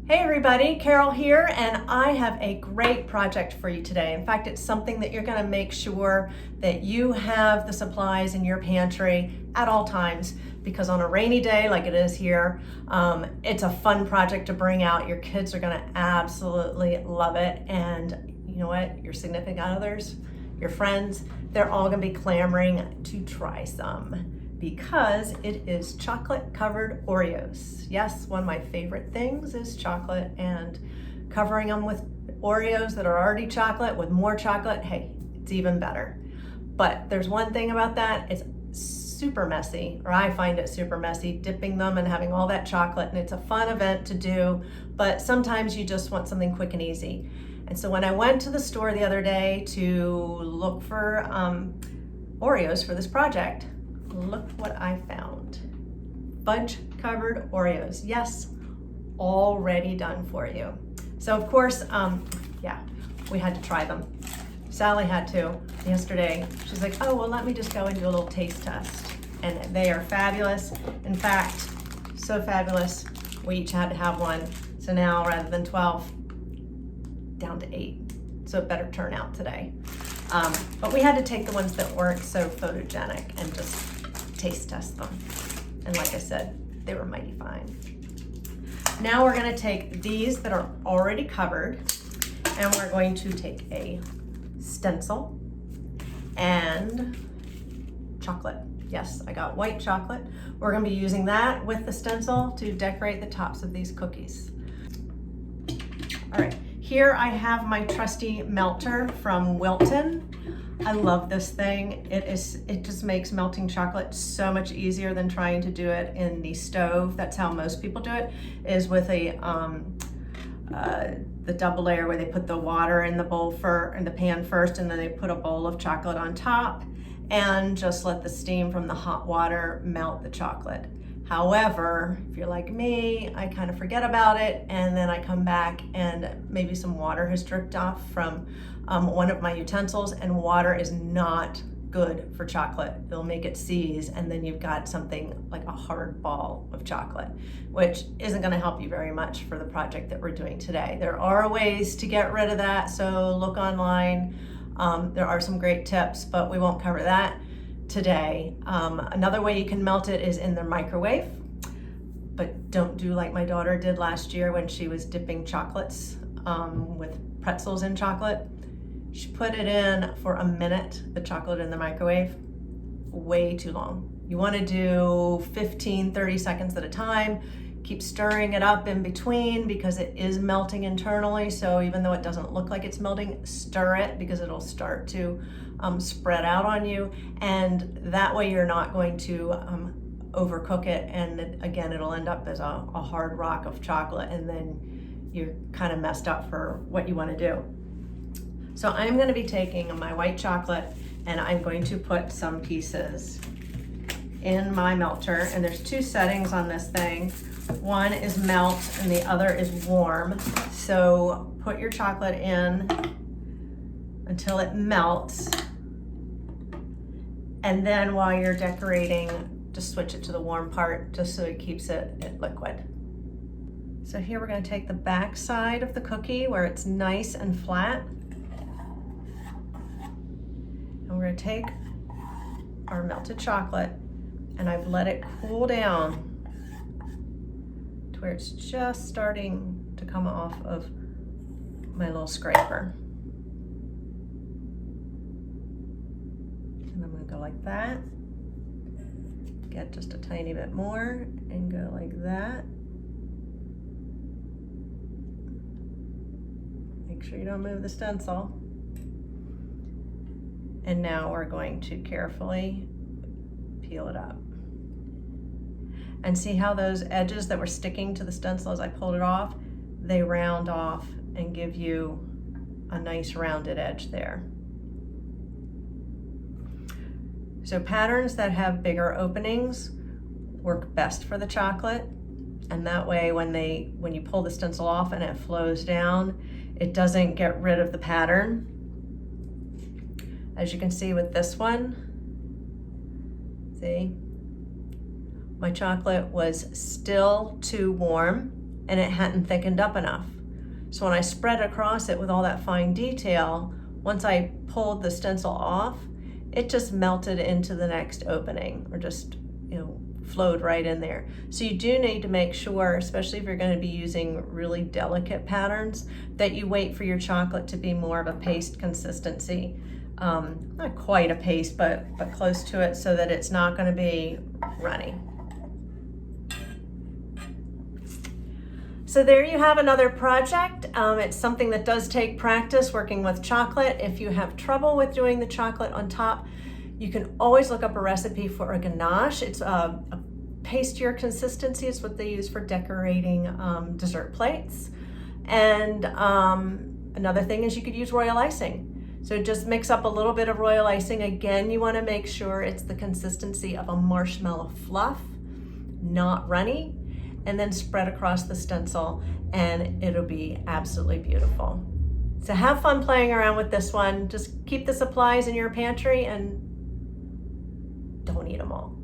Hey everybody, Carol here, and I have a great project for you today. In fact, it's something that you're going to make sure that you have the supplies in your pantry at all times, because on a rainy day like it is here, it's a fun project to bring out. Your kids are going to absolutely love it, and you know what? Your significant others, your friends, they're all going to be clamoring to try some, because it is chocolate covered Oreos. Yes, one of my favorite things is chocolate, and covering them with Oreos that are already chocolate with more chocolate, hey, it's even better. But there's one thing about that, it's super messy, or I find it super messy, dipping them and having all that chocolate, and it's a fun event to do, but sometimes you just want something quick and easy. And so when I went to the store the other day to look for Oreos for this project, look what I found. Fudge covered Oreos. Yes, already done for you. So of course, yeah, we had to try them. Sally had to yesterday. She's like, oh, well, let me just go and do a little taste test. And they are fabulous. In fact, so fabulous, we each had to have one. So now rather than 12, down to 8. So it better turn out today. But we had to take the ones that weren't so photogenic and just taste test them. And like I said, they were mighty fine. Now we're gonna take these that are already covered, and we're going to take a stencil and chocolate. Yes, I got white chocolate. We're gonna be using that with the stencil to decorate the tops of these cookies. All right, here I have my trusty melter from Wilton. I love this thing. It just makes melting chocolate so much easier than trying to do it in the stove. That's how most people do it, is with a the double layer where they put the water in the the pan first, and then they put a bowl of chocolate on top and just let the steam from the hot water melt the chocolate. However, if you're like me, I kind of forget about it, and then I come back and maybe some water has dripped off from one of my utensils, and water is not good for chocolate. It'll make it seize, and then you've got something like a hard ball of chocolate, which isn't gonna help you very much for the project that we're doing today. There are ways to get rid of that, so look online. There are some great tips, but we won't cover that today. Another way you can melt it is in the microwave, but don't do like my daughter did last year when she was dipping chocolates with pretzels in chocolate. She put it in for a minute, the chocolate in the microwave, way too long. You want to do 15, 30 seconds at a time. Keep stirring it up in between because it is melting internally. So even though it doesn't look like it's melting, stir it because it'll start to spread out on you. And that way you're not going to overcook it. And again, it'll end up as a hard rock of chocolate, and then you're kind of messed up for what you want to do. So I'm going to be taking my white chocolate, and I'm going to put some pieces in my melter. And there's two settings on this thing. One is melt and the other is warm. So put your chocolate in until it melts. And then while you're decorating, just switch it to the warm part just so it keeps it liquid. So here we're going to take the back side of the cookie where it's nice and flat. And we're going to take our melted chocolate, and I've let it cool down to where it's just starting to come off of my little scraper. And I'm going to go like that. Get just a tiny bit more and go like that. Make sure you don't move the stencil. And now we're going to carefully peel it up. And see how those edges that were sticking to the stencil as I pulled it off, they round off and give you a nice rounded edge there. So patterns that have bigger openings work best for the chocolate. And that way when you pull the stencil off and it flows down, it doesn't get rid of the pattern. As you can see with this one, see, my chocolate was still too warm and it hadn't thickened up enough. So when I spread across it with all that fine detail, once I pulled the stencil off, it just melted into the next opening, or just, flowed right in there. So you do need to make sure, especially if you're going to be using really delicate patterns, that you wait for your chocolate to be more of a paste consistency. Not quite a paste, but close to it, so that it's not going to be runny. So there you have another project. It's something that does take practice, working with chocolate. If you have trouble with doing the chocolate on top, you can always look up a recipe for a ganache. It's a pastier consistency. It's what they use for decorating dessert plates. And another thing is you could use royal icing. So just mix up a little bit of royal icing. Again, you want to make sure it's the consistency of a marshmallow fluff, not runny, and then spread across the stencil, and it'll be absolutely beautiful. So have fun playing around with this one. Just keep the supplies in your pantry and don't eat them all.